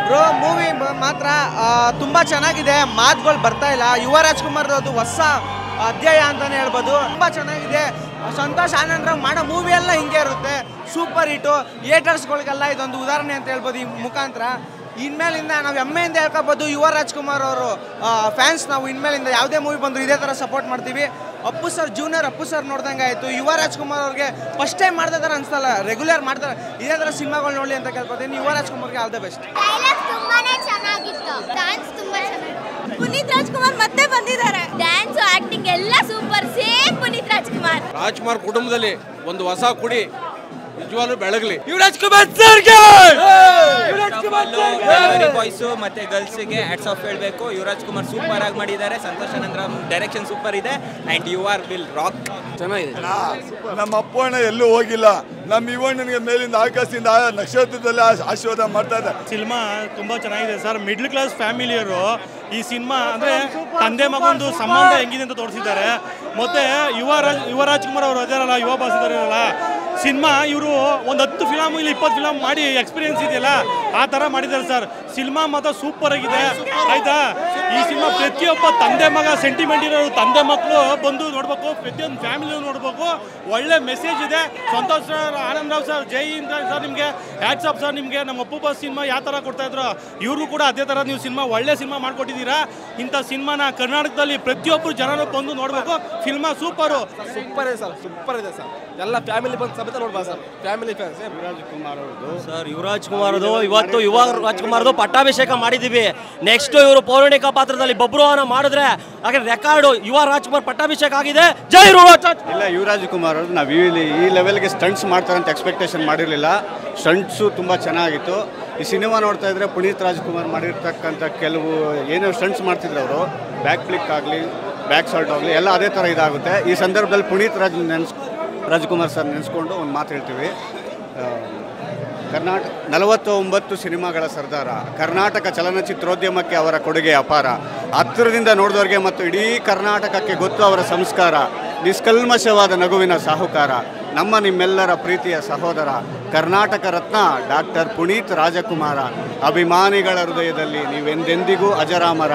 Bro movie ಮಾತ್ರ ತುಂಬ ಚೆನ್ನಾಗಿದೆ, ಮಾತುಗಳು ಬರ್ತಾ ಇಲ್ಲ. ಯುವ ರಾಜ್ಕುಮಾರ್ ಅದು ಹೊಸ ಅಧ್ಯಾಯ ಅಂತಲೇ ಹೇಳ್ಬೋದು. ತುಂಬ ಚೆನ್ನಾಗಿದೆ. ಸಂತೋಷ್ ಆನಂದರಾವ್ ಮಾಡೋ ಮೂವಿ ಎಲ್ಲ ಹಿಂಗೆ ಇರುತ್ತೆ, ಸೂಪರ್ ಹಿಟ್ಟು. ಏಟರ್ಸ್ಗಳಿಗೆಲ್ಲ ಇದೊಂದು ಉದಾಹರಣೆ ಅಂತ ಹೇಳ್ಬೋದು ಈ ಮುಖಾಂತರ. ಇನ್ಮೇಲಿಂದ ನಾವು ಹೆಮ್ಮೆಯಿಂದ ಹೇಳ್ಕೊಬೋದು, ಯುವ ರಾಜ್ಕುಮಾರ್ ಅವರು ಫ್ಯಾನ್ಸ್ ನಾವು. ಇನ್ಮೇಲಿಂದ ಯಾವುದೇ ಮೂವಿ ಬಂದರೂ ಇದೇ ಥರ ಸಪೋರ್ಟ್ ಮಾಡ್ತೀವಿ. Appu sir junior Appu sir ನೋಡ್ದಂಗೆ ಆಯಿತು. ಯುವ ರಾಜ್ಕುಮಾರ್ ಅವ್ರಿಗೆ ಫಸ್ಟ್ ಟೈಮ್ ಮಾಡ್ತಾ ಥರ ಅನಿಸ್ತಲ್ಲ, ರೆಗ್ಯುಲರ್ ಮಾಡ್ತಾರೆ. ಇದೇ ಥರ ಸಿನಿಮಾಗಳು ನೋಡಲಿ ಅಂತ ಕೇಳ್ಕೊತೀನಿ. ಯುವ ರಾಜ್ಕುಮಾರ್ಗೆ all the best. Puneeth Rajkumar ಮತ್ತೆ ಬಂದಿದ್ದಾರೆ. ಡ್ಯಾನ್ಸ್ ಆಕ್ಟಿಂಗ್ ಎಲ್ಲ ಸೂಪರ್, ಸೇಮ್ ಪುನೀತ್ ರಾಜ್ಕುಮಾರ್. ರಾಜ್ಕುಮಾರ್ ಕುಟುಂಬದಲ್ಲಿ ಒಂದು ಹೊಸ ಕುಡಿ ನಿಜವಾಗ್ಲೂ ಬೆಳಗಲಿ. ಯುವರಾಜ್ ಕುಮಾರ್ ಸರ್ಗೆ ಬಾಯ್ಸ್ ಮತ್ತೆ ಗರ್ಲ್ಸ್ ಗೆ ಹ್ಯಾಟ್ಸ್ ಆಫ್ ಹೇಳಬೇಕು. ಯುವರಾಜ್ ಕುಮಾರ್ ಸೂಪರ್ ಆಗಿ ಮಾಡಿದ್ದಾರೆ. ಸಂತೋಷ್ ಆನಂದರಾವ್ ಡೈರೆಕ್ಷನ್ ಸೂಪರ್ ಇದೆ and you are will rock. ಚೆನ್ನಾಗಿದೆ. ನಮ್ಮ ಅಪ್ಪಣ್ಣ ಎಲ್ಲೂ ಹೋಗಿಲ್ಲ, ನಮ್ಮ ಇವಣ್ಣನಿಗೆ ಮೇಲಿಂದ ಆಕಾಶದಿಂದ ನಕ್ಷತ್ರದಲ್ಲಿ ಆಶೀರ್ವಾದ ಮಾಡ್ತಾ ಇದ್ದಾರೆ. ಸಿನಿಮಾ ತುಂಬಾ ಚೆನ್ನಾಗಿದೆ ಸರ್. ಮಿಡ್ಲ್ ಕ್ಲಾಸ್ ಫ್ಯಾಮಿಲಿಯರು ಈ ಸಿನಿಮಾ ಅಂದ್ರೆ ತಂದೆ ಮಗೊಂದು ಸಂಬಂಧ ಹೆಂಗಿದೆ ಅಂತ ತೋರಿಸಿದ್ದಾರೆ. ಮತ್ತೆ ಯುವ ರಾಜ್ಕುಮಾರ್ ಅವರು ಅದಾರಲ್ಲ, ಯುವ ಬಾಸ್ ಇದಾರಲ್ಲ, ಸಿನಿಮಾ ಇವರು ಒಂದು 10 ಫಿಲಮ್ ಇಲ್ಲಿ 20 ಫಿಲಮ್ ಮಾಡಿ ಎಕ್ಸ್ಪೀರಿಯನ್ಸ್ ಇದೆಯಲ್ಲ, ಆ ಥರ ಮಾಡಿದ್ದಾರೆ ಸರ್. ಸಿನಿಮಾ ಮಾತ್ರ ಸೂಪರ್ ಆಗಿದೆ ಆಯ್ತಾ. ಈ ಸಿನಿಮಾ ಪ್ರತಿಯೊಬ್ಬ ತಂದೆ ಮಗ ಸೆಂಟಿಮೆಂಟ್ ಇರೋರು ತಂದೆ ಮಕ್ಕಳು ಬಂದು ನೋಡ್ಬೇಕು, ಪ್ರತಿಯೊಂದು ಫ್ಯಾಮಿಲಿ ನೋಡ್ಬೇಕು. ಒಳ್ಳೆ ಮೆಸೇಜ್ ಇದೆ. ಸಂತೋಷ್ ಸರ್, ಆನಂದರಾವ್ ಸರ್, ಜೈ ಹಿಂದ್ ಸರ್, ನಿಮಗೆ ಹ್ಯಾಟ್ಸ್ ಆಫ್ ಸರ್. ನಿಮಗೆ ನಮ್ಮ ಅಪ್ಪು ಬಾಸ್ ಸಿನಿಮಾ ಯಾವ ಥರ ಕೊಡ್ತಾ ಇದ್ರು, ಇವರು ಕೂಡ ಅದೇ ಥರ ನೀವು ಸಿನಿಮಾ ಒಳ್ಳೆ ಸಿನಿಮಾ ಮಾಡ್ಕೊಟ್ಟಿದ್ದೀರಾ. ಇಂಥ ಸಿನಿಮಾನ ಕರ್ನಾಟಕದಲ್ಲಿ ಪ್ರತಿಯೊಬ್ಬರು ಜನರು ಬಂದು ನೋಡಬೇಕು. Cinema super. ಸೂಪರ್ ಇದೆ ಸರ್, ಸೂಪರ್ ಇದೆ ಸರ್. ಎಲ್ಲ ಫ್ಯಾಮಿಲಿ ಬಂದು ಸಮೇತ ನೋಡ್ಬೋದು sir. Family fans. Yuvraj Kumar ಅವರು ಇವತ್ತು ಯುವ ರಾಜ್ಕುಮಾರ್ದು ಪಟ್ಟಾಭಿಷೇಕ ಮಾಡಿದ್ದೀವಿ. ನೆಕ್ಸ್ಟ್ ಇವರು ಪೌರಾಣಿಕ ಪಾತ್ರದಲ್ಲಿ ಬಬ್ರುವನ ಮಾಡಿದ್ರೆ ಹಾಗೆ ರೆಕಾರ್ಡು ಯುವ ರಾಜ್ಕುಮಾರ್ ಪಟ್ಟಾಭಿಷೇಕ ಆಗಿದೆ. ಜೈ ಇಲ್ಲ, ಯುವರಾಜ್ ಕುಮಾರ್ ಅವರು ನಾವು ಈ ಲೆವೆಲ್ಗೆ ಸ್ಟಂಟ್ಸ್ ಮಾಡ್ತಾರೆ ಅಂತ ಎಕ್ಸ್ಪೆಕ್ಟೇಷನ್ ಮಾಡಿರಲಿಲ್ಲ. ಸ್ಟಂಟ್ಸು ತುಂಬ ಚೆನ್ನಾಗಿತ್ತು. ಈ ಸಿನಿಮಾ ನೋಡ್ತಾ ಇದ್ರೆ ಪುನೀತ್ ರಾಜ್ಕುಮಾರ್ ಮಾಡಿರ್ತಕ್ಕಂಥ ಕೆಲವು ಏನೋ ಸ್ಟಂಟ್ಸ್ ಮಾಡ್ತಿದ್ರು ಅವರು, ಬ್ಯಾಕ್ ಫ್ಲಿಕ್ ಆಗಲಿ ಬ್ಯಾಕ್ ಸಾಲ್ಟ್ ಆಗಲಿ ಎಲ್ಲ ಅದೇ ಥರ ಇದಾಗುತ್ತೆ. ಈ ಸಂದರ್ಭದಲ್ಲಿ ಪುನೀತ್ ರಾಜ್ಕುಮಾರ್ ಸರ್ ನೆನೆಸ್ಕೊಂಡು ಒಂದು ಮಾತು ಹೇಳ್ತೀವಿ. 49 ಸಿನಿಮಾಗಳ ಸರ್ದಾರ, ಕರ್ನಾಟಕ ಚಲನಚಿತ್ರೋದ್ಯಮಕ್ಕೆ ಅವರ ಕೊಡುಗೆ ಅಪಾರ. ಹತ್ತಿರದಿಂದ ನೋಡಿದವ್ರಿಗೆ ಮತ್ತು ಇಡೀ ಕರ್ನಾಟಕಕ್ಕೆ ಗೊತ್ತು ಅವರ ಸಂಸ್ಕಾರ. ನಿಷ್ಕಲ್ಮಶವಾದ ನಗುವಿನ ಸಾಹುಕಾರ, ನಿಮ್ಮೆಲ್ಲರ ಪ್ರೀತಿಯ ಸಹೋದರ, ಕರ್ನಾಟಕ ರತ್ನ ಡಾಕ್ಟರ್ ಪುನೀತ್ ರಾಜಕುಮಾರ. ಅಭಿಮಾನಿಗಳ ಹೃದಯದಲ್ಲಿ ನೀವೆಂದೆಂದಿಗೂ ಅಜರಾಮರ.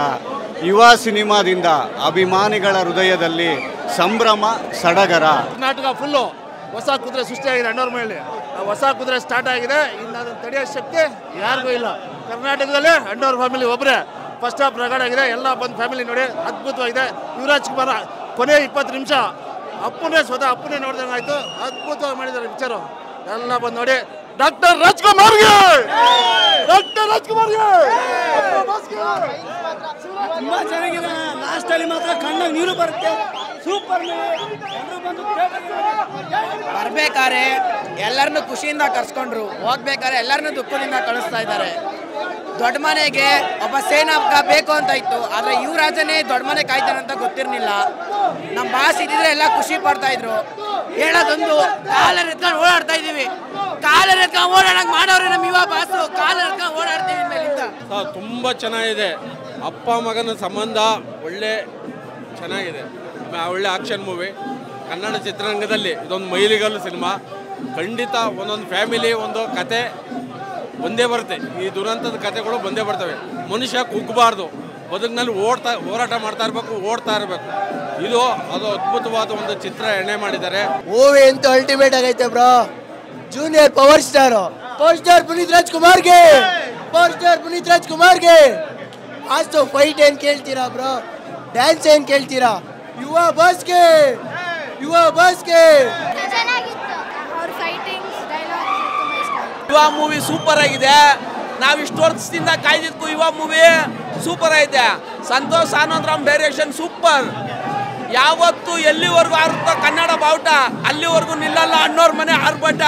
ಯುವ ಸಿನಿಮಾದಿಂದ ಅಭಿಮಾನಿಗಳ ಹೃದಯದಲ್ಲಿ ಸಂಭ್ರಮ ಸಡಗರ. ಕರ್ನಾಟಕ ಫುಲ್ಲು ಹೊಸ ಕುದುರೆ ಸೃಷ್ಟಿಯಾಗಿದೆ. ಅಣ್ಣವ್ರ ಮೇಲೆ ಹೊಸ ಕುದುರೆ ಸ್ಟಾರ್ಟ್ ಆಗಿದೆ. ಇನ್ನು ಅದನ್ನು ತಡೆಯೋ ಶಕ್ತಿ ಯಾರಿಗೂ ಇಲ್ಲ. ಕರ್ನಾಟಕದಲ್ಲಿ ಅಣ್ಣವ್ರ ಫ್ಯಾಮಿಲಿ ಒಬ್ಬರೇ ಫಸ್ಟ್ ಹಾಫ್ ರಗಡ್ ಆಗಿದೆ. ಎಲ್ಲ ಬಂದು ಫ್ಯಾಮಿಲಿ ನೋಡಿ ಅದ್ಭುತವಾಗಿದೆ. ಯುವರಾಜ್ ಕುಮಾರ್ ಕೊನೆ 20 ನಿಮಿಷ ಅಪ್ಪನೇ ನೋಡಿದಂಗೆ ಆಯಿತು. ಅದ್ಭುತವಾಗಿ ಮಾಡಿದ್ದಾರೆ ಪಿಕ್ಚರು. ಎಲ್ಲ ಬಂದು ನೋಡಿ. ಡಾಕ್ಟರ್ ರಾಜ್ಕುಮಾರ್ಗೆ ತುಂಬಾ ಚೆನ್ನಾಗಿದೆ. ಲಾಸ್ಟ್ ಅಲ್ಲಿ ಮಾತ್ರ ಕಣ್ಣಾಗ ನೀರು ಬರುತ್ತೆ. ಸೂಪರ್. ಬರ್ಬೇಕಾದ್ರೆ ಎಲ್ಲರನ್ನು ಖುಷಿಯಿಂದ ಕರ್ಸ್ಕೊಂಡ್ರು, ಹೋಗ್ಬೇಕಾದ್ರೆ ಎಲ್ಲರನ್ನೂ ದುಃಖದಿಂದ ಕಳಿಸ್ತಾ ಇದ್ದಾರೆ. ದೊಡ್ಡ ಮನೆಗೆ ಒಬ್ಬ ಸೇನಾಪಕ ಬೇಕು ಅಂತ ಇತ್ತು, ಆದರೆ ಯುವರಾಜನೇ ದೊಡ್ಡ ಮನೆ ಕಾಯ್ತಾನೆ ಅಂತ ಗೊತ್ತಿರಲಿಲ್ಲ. ನಮ್ಮ ಬಾಸ್ ಇದ್ದಿದ್ರೆ ಎಲ್ಲ ಖುಷಿ ಪಡ್ತಾ ಇದ್ರು. ಹೇಳೋದೊಂದು ಕಾಲರ್ ಎತ್ಕೊಂಡು ಓಡಾಡ್ತಾ ಇದ್ದೀವಿ. ಕಾಲರ್ ಎತ್ಕೊಂಡು ಓಡಾಡಂಗೆ ಮಾಡೋರು ನಮ್ಮ ಯುವ ಬಾಸು. ಕಾಲರ್ ಎತ್ಕೊಂಡು ಓಡಾಡ್ತೀವಿ ಮೇಲಿಂದ. ತುಂಬ ಚೆನ್ನಾಗಿದೆ. ಅಪ್ಪ ಮಗನ ಸಂಬಂಧ ಒಳ್ಳೆ ಚೆನ್ನಾಗಿದೆ. ಒಳ್ಳೆ ಆಕ್ಷನ್ ಮೂವಿ. ಕನ್ನಡ ಚಿತ್ರರಂಗದಲ್ಲಿ ಇದೊಂದು ಮೈಲಿಗಲ್ಲು ಸಿನಿಮಾ. ಖಂಡಿತ ಒಂದೊಂದು ಫ್ಯಾಮಿಲಿ ಒಂದು ಕತೆ ಬಂದೇ ಬರುತ್ತೆ. ಈ ದುರಂತದ ಕತೆಗಳು ಬಂದೇ ಬರ್ತವೆ. ಮನುಷ್ಯ ಕುಗ್ಗಬಾರ್ದು, ಬದುಕಿನಲ್ಲಿ ಹೋರಾಟ ಮಾಡ್ತಾ ಇರಬೇಕು, ಓಡ್ತಾ ಇರಬೇಕು. ಅದು ಅದ್ಭುತವಾದ ಒಂದು ಚಿತ್ರ ಎಣ್ಣೆ ಮಾಡಿದ್ದಾರೆ. ಮೂವಿ ಅಂತೂ ಅಲ್ಟಿಮೇಟ್ ಆಗೈತೆ bro. Junior power star Puneeth ರಾಜ್ಕುಮಾರ್ಗೆ ಆಸ್ತು ಫೈಟ್ ಏನ್ ಕೇಳ್ತೀರಾ ಬ್ರೋ, ಡ್ಯಾನ್ಸ್ ಏನ್ ಕೇಳ್ತೀರಾ? ಯುವ ಬಾಸ್ಗೆ ಯುವ ಮೂವಿ ಸೂಪರ್ ಆಗಿದೆ. ನಾವು ಇಷ್ಟು ವರ್ಷದಿಂದ ಕಾಯ್ದಿದ್ಕು ಯುವ ಮೂವಿ ಸೂಪರ್ ಐತೆ. Santosh Anandrao direction super. ಯಾವತ್ತು ಎಲ್ಲಿವರೆಗೂ ಆರುತ್ತೋ ಕನ್ನಡ ಬಾವುಟ ಅಲ್ಲಿವರೆಗೂ ನಿಲ್ಲಲ್ಲ. ಅಣ್ಣವ್ರ ಮನೆ ಆರ್ಭಟ.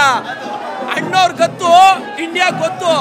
ಅಣ್ಣವ್ರ ಗೊತ್ತು, ಇಂಡಿಯಾ ಗೊತ್ತು.